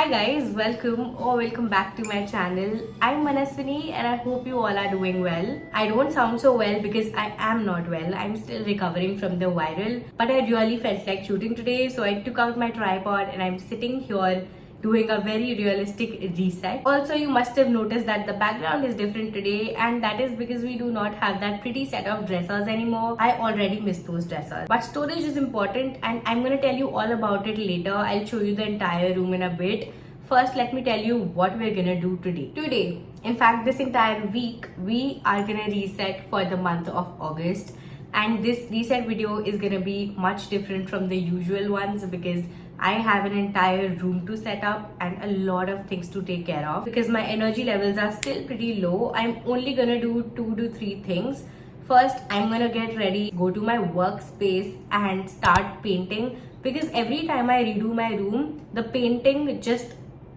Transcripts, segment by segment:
guys, welcome back to my channel. I'm Manaswini and I hope you all are doing well. I don't sound so well because I am not well. I'm still recovering from the viral, but I really felt like shooting today, so I took out my tripod and I'm sitting here doing a very realistic reset. Also, you must have noticed that the background is different today, and that is because we do not have that pretty set of dressers anymore. I already miss those dressers. But storage is important and I'm gonna tell you all about it later. I'll show you the entire room in a bit. First, let me tell you what we're gonna do today. In fact, this entire week, we are gonna reset for the month of August. And this reset video is gonna be much different from the usual ones because I have an entire room to set up and a lot of things to take care of. Because my energy levels are still pretty low, I'm only gonna do 2 to 3 things. First, I'm gonna get ready, go to my workspace and start painting, because every time I redo my room, the painting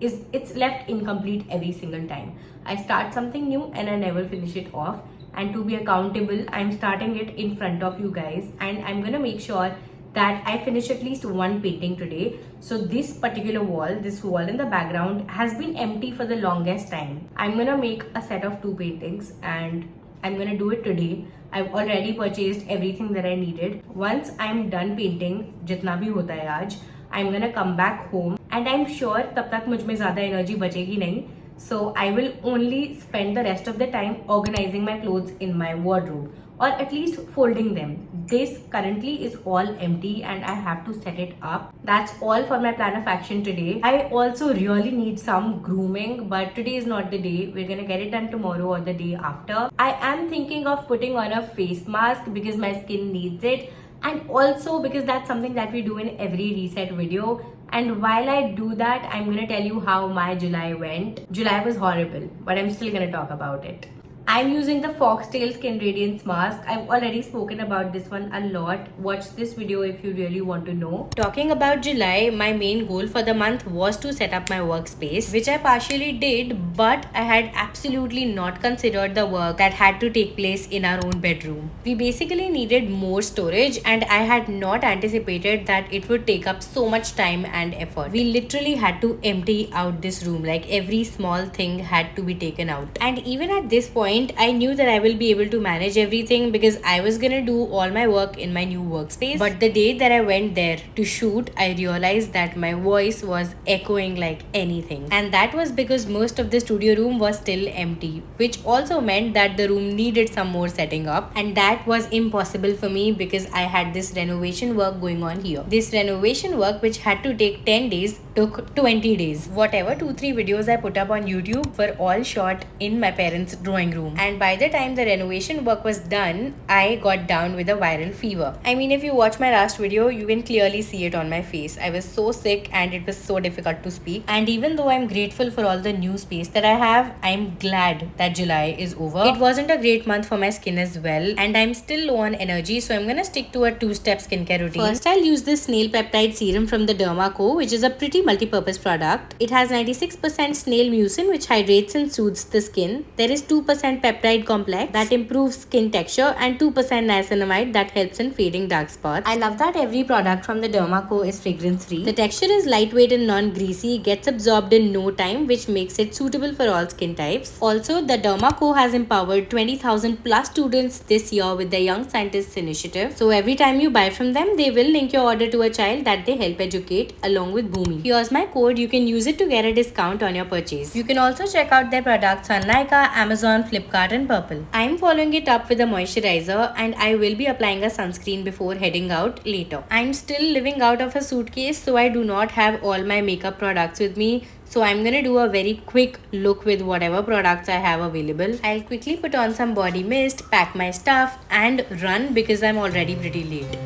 it's left incomplete every single time. I start something new and I never finish it off. And to be accountable, I'm starting it in front of you guys, and I'm gonna make sure that I finish at least one painting today. So this particular wall, this wall in the background, has been empty for the longest time. I'm gonna make a set of 2 paintings and I'm gonna do it today. I've already purchased everything that I needed. Once I'm done painting, jitna bhi hota hai aaj, I'm gonna come back home and I'm sure tab tak mujh mein zyada energy bachegi nahi. So I will only spend the rest of the time organizing my clothes in my wardrobe, or at least folding them. This currently is all empty and I have to set it up. That's all for my plan of action today. I also really need some grooming, but today is not the day. We're gonna get it done tomorrow or the day after. I am thinking of putting on a face mask because my skin needs it, and also because that's something that we do in every reset video. And while I do that, I'm gonna tell you how my July went. July was horrible, but I'm still gonna talk about it. I'm using the Foxtale Skin Radiance Mask. I've already spoken about this one a lot. Watch this video if you really want to know. Talking about July, my main goal for the month was to set up my workspace, which I partially did, but I had absolutely not considered the work that had to take place in our own bedroom. We basically needed more storage, and I had not anticipated that it would take up so much time and effort. We literally had to empty out this room, like every small thing had to be taken out. And even at this point, I knew that I will be able to manage everything because I was gonna do all my work in my new workspace. But the day that I went there to shoot, I realized that my voice was echoing like anything. And that was because most of the studio room was still empty, which also meant that the room needed some more setting up. And that was impossible for me because I had this renovation work going on here. This renovation work, which had to take 10 days, took 20 days. Whatever 2-3 videos I put up on YouTube were all shot in my parents' drawing room. And by the time the renovation work was done, I got down with a viral fever. I mean, if you watch my last video, you can clearly see it on my face. I was so sick and it was so difficult to speak. And even though I'm grateful for all the new space that I have, I'm glad that July is over. It wasn't a great month for my skin as well, and I'm still low on energy, so I'm gonna stick to a 2-step skincare routine. First, I'll use this snail peptide serum from the Derma Co, which is a pretty multi-purpose product. It has 96% snail mucin, which hydrates and soothes the skin. There is 2% peptide complex that improves skin texture, and 2% niacinamide that helps in fading dark spots. I love that every product from the Derma Co is fragrance free. The texture is lightweight and non-greasy, gets absorbed in no time, which makes it suitable for all skin types. Also, the Derma Co has empowered 20,000 plus students this year with their Young Scientists initiative. So every time you buy from them, they will link your order to a child that they help educate along with Bhumi. Here's my code. You can use it to get a discount on your purchase. You can also check out their products on Nykaa, Amazon, Flipkart and Purple. I'm following it up with a moisturizer, and I will be applying a sunscreen before heading out later. I'm still living out of a suitcase, so I do not have all my makeup products with me. So I'm gonna do a very quick look with whatever products I have available. I'll quickly put on some body mist, pack my stuff and run because I'm already pretty late.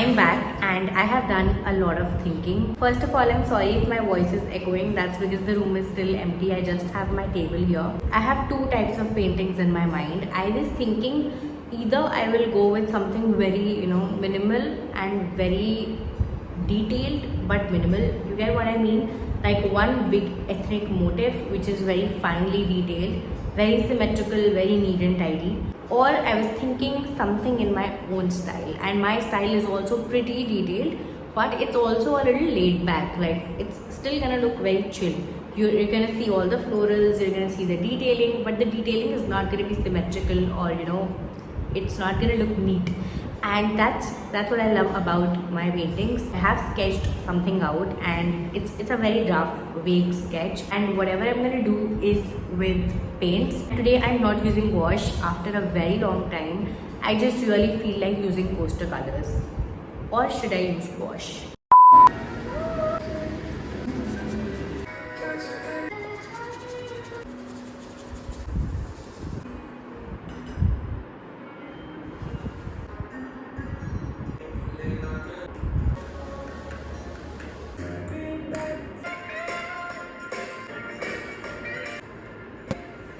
I'm back and I have done a lot of thinking. First of all, I'm sorry if my voice is echoing. That's because the room is still empty. I just have my table here. I have two types of paintings in my mind. I was thinking either I will go with something very, minimal and very detailed but minimal. You get what I mean? Like one big ethnic motif which is very finely detailed, very symmetrical, very neat and tidy. Or I was thinking something in my own style, and my style is also pretty detailed, but it's also a little laid back. Like it's still gonna look very chill. You're gonna see all the florals, you're gonna see the detailing, but the detailing is not gonna be symmetrical or it's not gonna look neat. And that's what I love about my paintings. I have sketched something out, and it's a very rough, vague sketch. And whatever I'm gonna do is with paints. Today I'm not using wash after a very long time. I just really feel like using poster colors. Or should I use wash?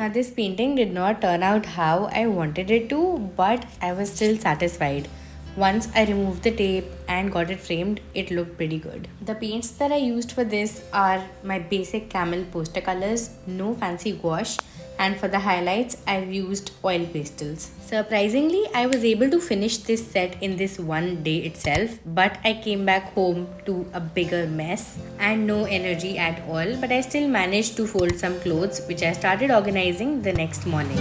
Now this painting did not turn out how I wanted it to, but I was still satisfied. Once I removed the tape and got it framed, it looked pretty good. The paints that I used for this are my basic camel poster colors, no fancy gouache, and for the highlights I've used oil pastels. Surprisingly, I was able to finish this set in this one day itself, but I came back home to a bigger mess and no energy at all, but I still managed to fold some clothes which I started organizing the next morning.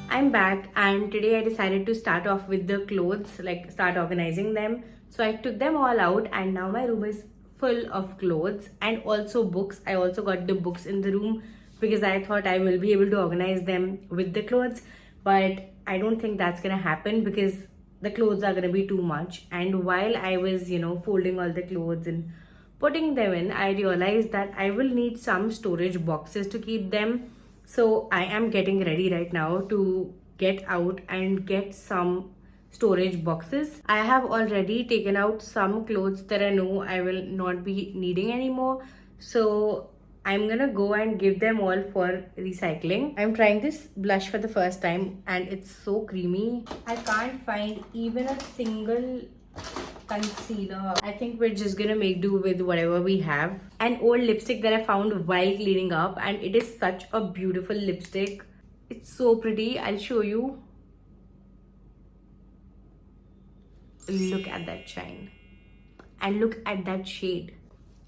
I'm back, and today I decided to start off with the clothes, like start organizing them. So I took them all out, and now my room is full of clothes and also books. I also got the books in the room because I thought I will be able to organize them with the clothes, but I don't think that's gonna happen because the clothes are gonna be too much. And while I was, folding all the clothes and putting them in, I realized that I will need some storage boxes to keep them. So I am getting ready right now to get out and get some storage boxes. I have already taken out some clothes that I know I will not be needing anymore. So I'm gonna go and give them all for recycling. I'm trying this blush for the first time and it's so creamy. I can't find even a single concealer. I think we're just gonna make do with whatever we have. An old lipstick that I found while cleaning up, and it is such a beautiful lipstick. It's so pretty. I'll show you. Look at that shine and look at that shade.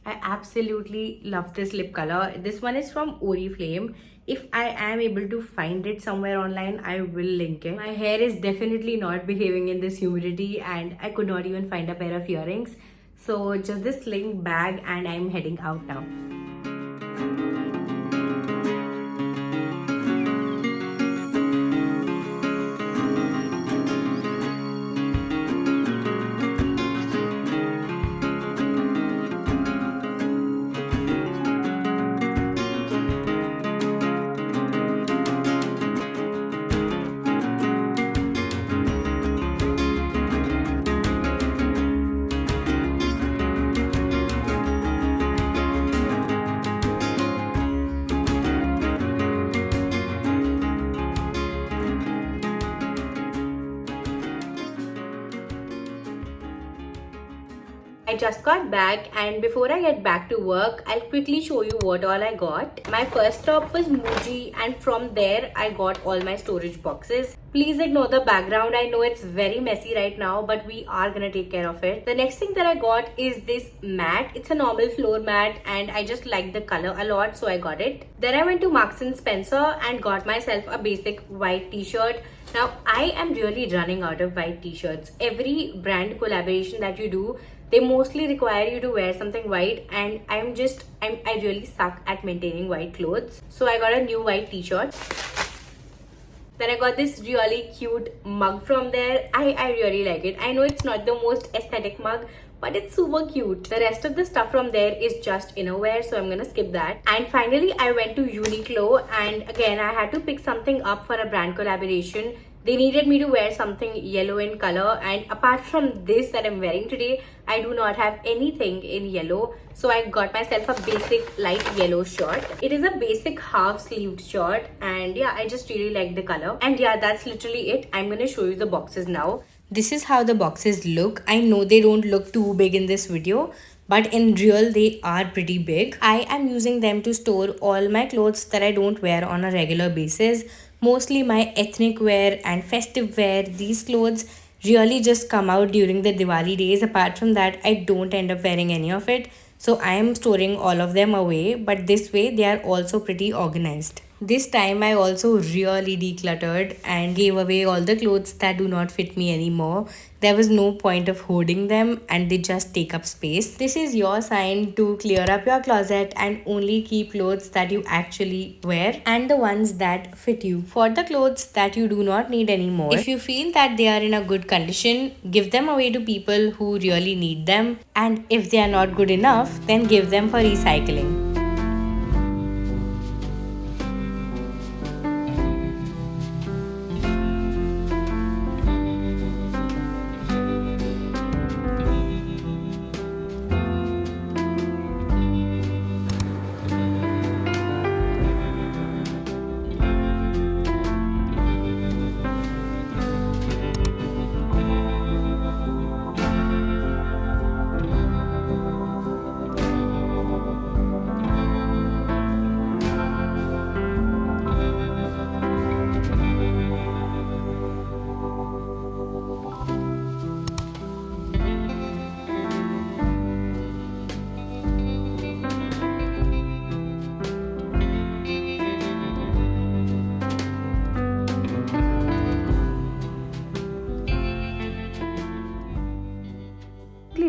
I absolutely love this lip color. This one is from Oriflame. If I am able to find it somewhere online, I will link it. My hair is definitely not behaving in this humidity, and I could not even find a pair of earrings. So just this sling bag, and I'm heading out now. I just got back, and before I get back to work, I'll quickly show you what all I got. My first stop was Muji, and from there I got all my storage boxes. Please ignore the background. I know it's very messy right now, but we are gonna take care of it. The next thing that I got is this mat. It's a normal floor mat and I just like the color a lot, so I got it. Then I went to Marks and Spencer and got myself a basic white t-shirt. Now I am really running out of white t-shirts. Every brand collaboration that you do, they mostly require you to wear something white, and I really suck at maintaining white clothes. So I got a new white t-shirt. Then I got this really cute mug from there. I really like it. I know it's not the most aesthetic mug, but it's super cute. The rest of the stuff from there is just innerwear, so I'm gonna skip that. And finally, I went to Uniqlo, and again, I had to pick something up for a brand collaboration. They needed me to wear something yellow in color, and apart from this that I'm wearing today, I do not have anything in yellow. So I got myself a basic light yellow shirt. It is a basic half-sleeved shirt, and yeah, I just really like the color. And yeah, that's literally it. I'm gonna show you the boxes now. This is how the boxes look. I know they don't look too big in this video, but in real they are pretty big. I am using them to store all my clothes that I don't wear on a regular basis. Mostly my ethnic wear and festive wear. These clothes really just come out during the Diwali days. Apart from that, I don't end up wearing any of it. So I am storing all of them away, but this way they are also pretty organized. This time I also really decluttered and gave away all the clothes that do not fit me anymore. There was no point of hoarding them and they just take up space. This is your sign to clear up your closet and only keep clothes that you actually wear and the ones that fit you. For the clothes that you do not need anymore, if you feel that they are in a good condition, give them away to people who really need them. And if they are not good enough, then give them for recycling.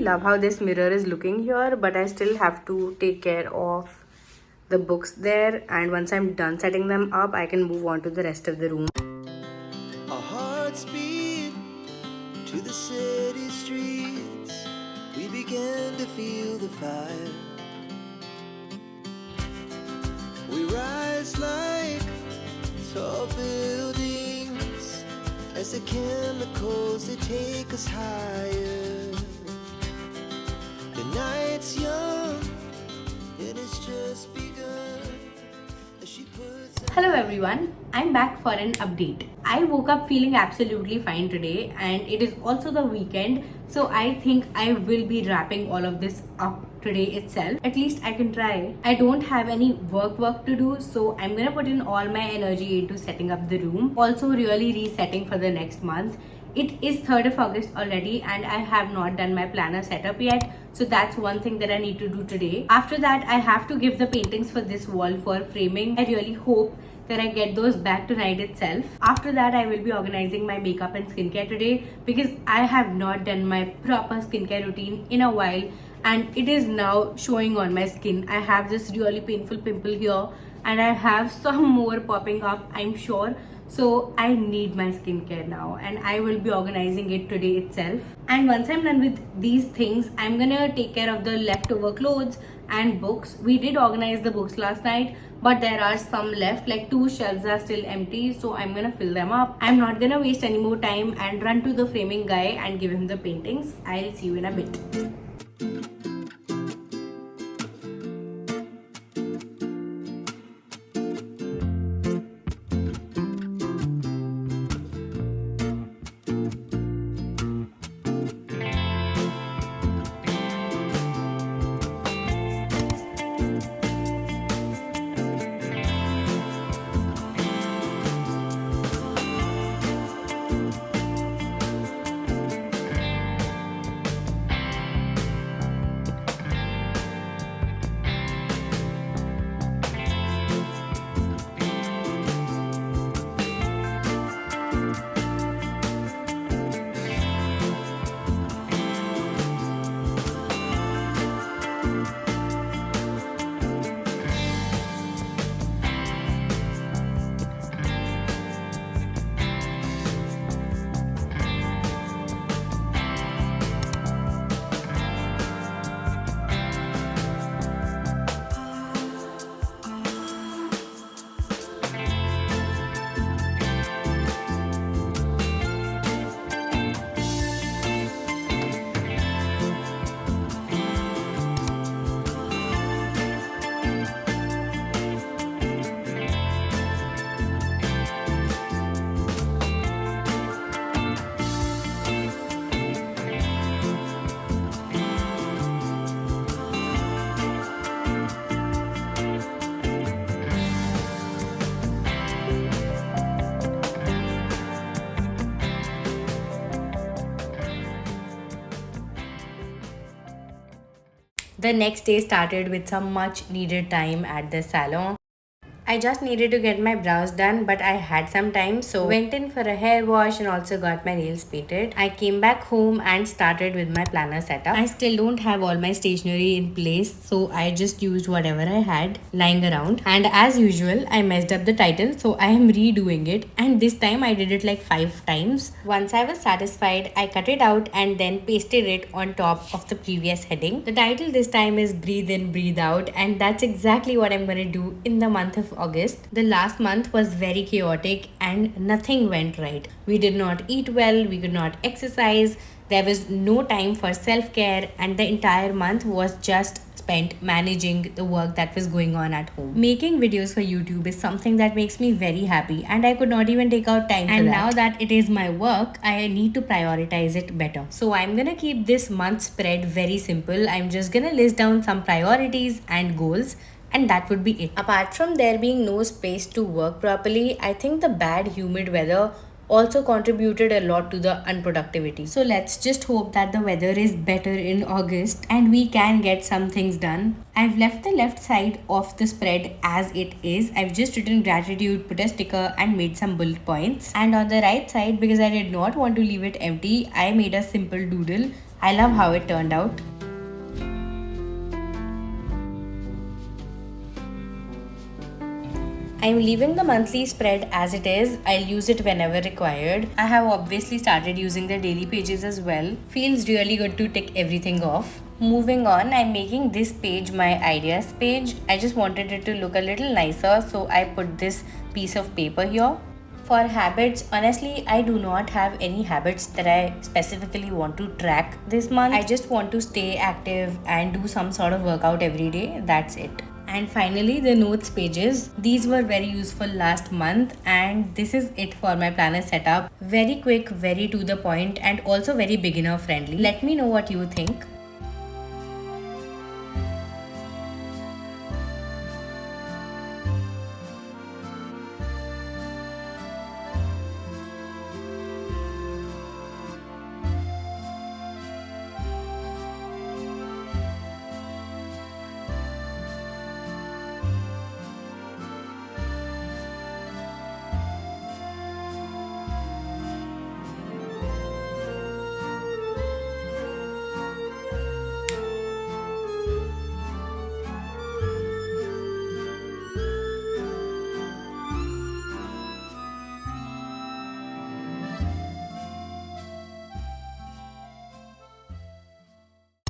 Love how this mirror is looking here, but I still have to take care of the books there, and once I'm done setting them up, I can move on to the rest of the room. Our hearts beat to the city streets. We began to feel the fire. We rise like tall buildings as the chemicals, they take us higher. The night's young, and it's just begun. She puts. Hello everyone, I'm back for an update. I woke up feeling absolutely fine today, and it is also the weekend, so I think I will be wrapping all of this up today itself. At least I can try. I don't have any work to do, so I'm gonna put in all my energy into setting up the room. Also really resetting for the next month. It is 3rd of August already and I have not done my planner setup yet. So that's one thing that I need to do today. After that, I have to give the paintings for this wall for framing. I really hope that I get those back tonight itself. After that, I will be organizing my makeup and skincare today because I have not done my proper skincare routine in a while and it is now showing on my skin. I have this really painful pimple here and I have some more popping up, I'm sure. So I need my skincare now and I will be organizing it today itself. And once I'm done with these things, I'm gonna take care of the leftover clothes and books. We did organize the books last night, but there are some left, like 2 shelves are still empty, so I'm gonna fill them up. I'm not gonna waste any more time and run to the framing guy and give him the paintings. I'll see you in a bit. The next day started with some much needed time at the salon. I just needed to get my brows done, but I had some time, so went in for a hair wash and also got my nails painted. I came back home and started with my planner setup. I still don't have all my stationery in place, so I just used whatever I had lying around. And as usual, I messed up the title, so I am redoing it. And this time I did it like 5 times. Once I was satisfied, I cut it out and then pasted it on top of the previous heading. The title this time is Breathe In, Breathe Out, and that's exactly what I'm gonna do in the month of August. The last month was very chaotic and nothing went right. We did not eat well, we could not exercise, there was no time for self-care, and the entire month was just spent managing the work that was going on at home. Making videos for YouTube is something that makes me very happy, and I could not even take out time for that. And now that it is my work, I need to prioritize it better. So I'm gonna keep this month spread very simple. I'm just gonna list down some priorities and goals, and that would be it. Apart from there being no space to work properly, I think the bad humid weather also contributed a lot to the unproductivity. So let's just hope that the weather is better in August and we can get some things done. I've left the left side of the spread as it is. I've just written gratitude, put a sticker and made some bullet points. And on the right side, because I did not want to leave it empty, I made a simple doodle. I love how it turned out. I'm leaving the monthly spread as it is. I'll use it whenever required. I have obviously started using the daily pages as well. Feels really good to tick everything off. Moving on, I'm making this page my ideas page. I just wanted it to look a little nicer, so I put this piece of paper here. For habits, honestly, I do not have any habits that I specifically want to track this month. I just want to stay active and do some sort of workout every day. That's it. And finally, the notes pages. These were very useful last month, and this is it for my planner setup. Very quick, very to the point, and also very beginner friendly. Let me know what you think.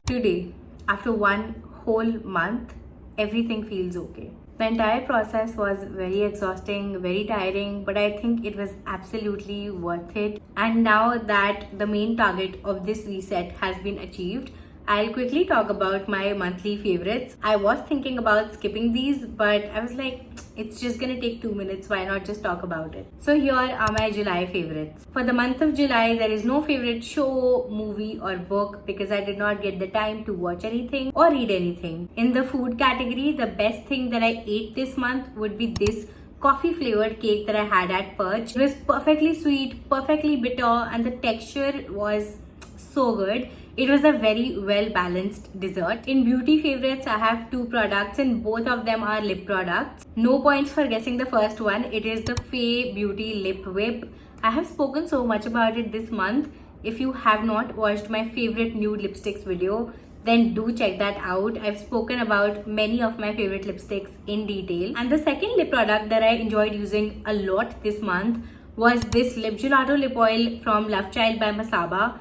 Today, after one whole month, everything feels okay. The entire process was very exhausting, very tiring, but I think it was absolutely worth it. And now that the main target of this reset has been achieved, I'll quickly talk about my monthly favorites. I was thinking about skipping these, but I was like, it's just gonna take 2 minutes, why not just talk about it? So here are my July favorites. For the month of July, there is no favorite show, movie or book because I did not get the time to watch anything or read anything. In the food category, the best thing that I ate this month would be this coffee flavored cake that I had at Perch. It was perfectly sweet, perfectly bitter, and the texture was so good. It was a very well balanced dessert. In beauty favorites, I have 2 products and both of them are lip products. No points for guessing the first one. It is the Fae Beauty Lip Whip. I have spoken so much about it this month. If you have not watched my favorite nude lipsticks video, then do check that out. I've spoken about many of my favorite lipsticks in detail. And the second lip product that I enjoyed using a lot this month was this Gelato lip oil from LoveChild by Masaba.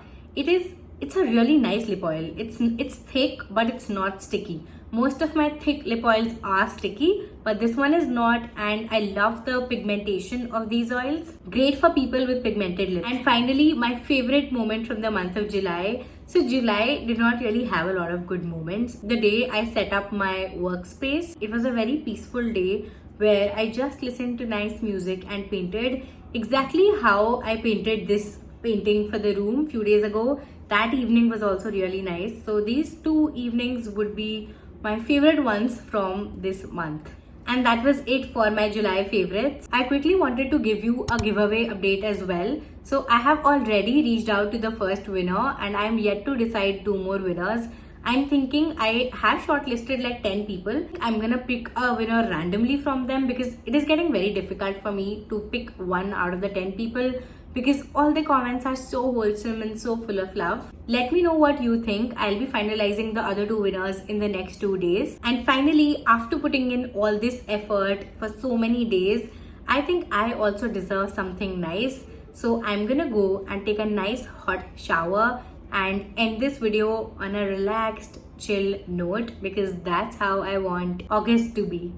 It's a really nice lip oil. It's thick, but it's not sticky. Most of my thick lip oils are sticky, but this one is not, and I love the pigmentation of these oils. Great for people with pigmented lips. And finally, my favorite moment from the month of July. So July did not really have a lot of good moments. The day I set up my workspace, it was a very peaceful day where I just listened to nice music and painted exactly how I painted this painting for the room few days ago. That evening was also really nice. So these 2 evenings would be my favorite ones from this month. And that was it for my July favorites. I quickly wanted to give you a giveaway update as well. So I have already reached out to the first winner and I am yet to decide 2 more winners. I'm thinking I have shortlisted like 10 people. I'm gonna pick a winner randomly from them because it is getting very difficult for me to pick one out of the 10 people because all the comments are so wholesome and so full of love. Let me know what you think. I'll be finalizing the other two winners in the next 2 days. And finally, after putting in all this effort for so many days, I think I also deserve something nice. So I'm gonna go and take a nice hot shower and end this video on a relaxed, chill note because that's how I want August to be.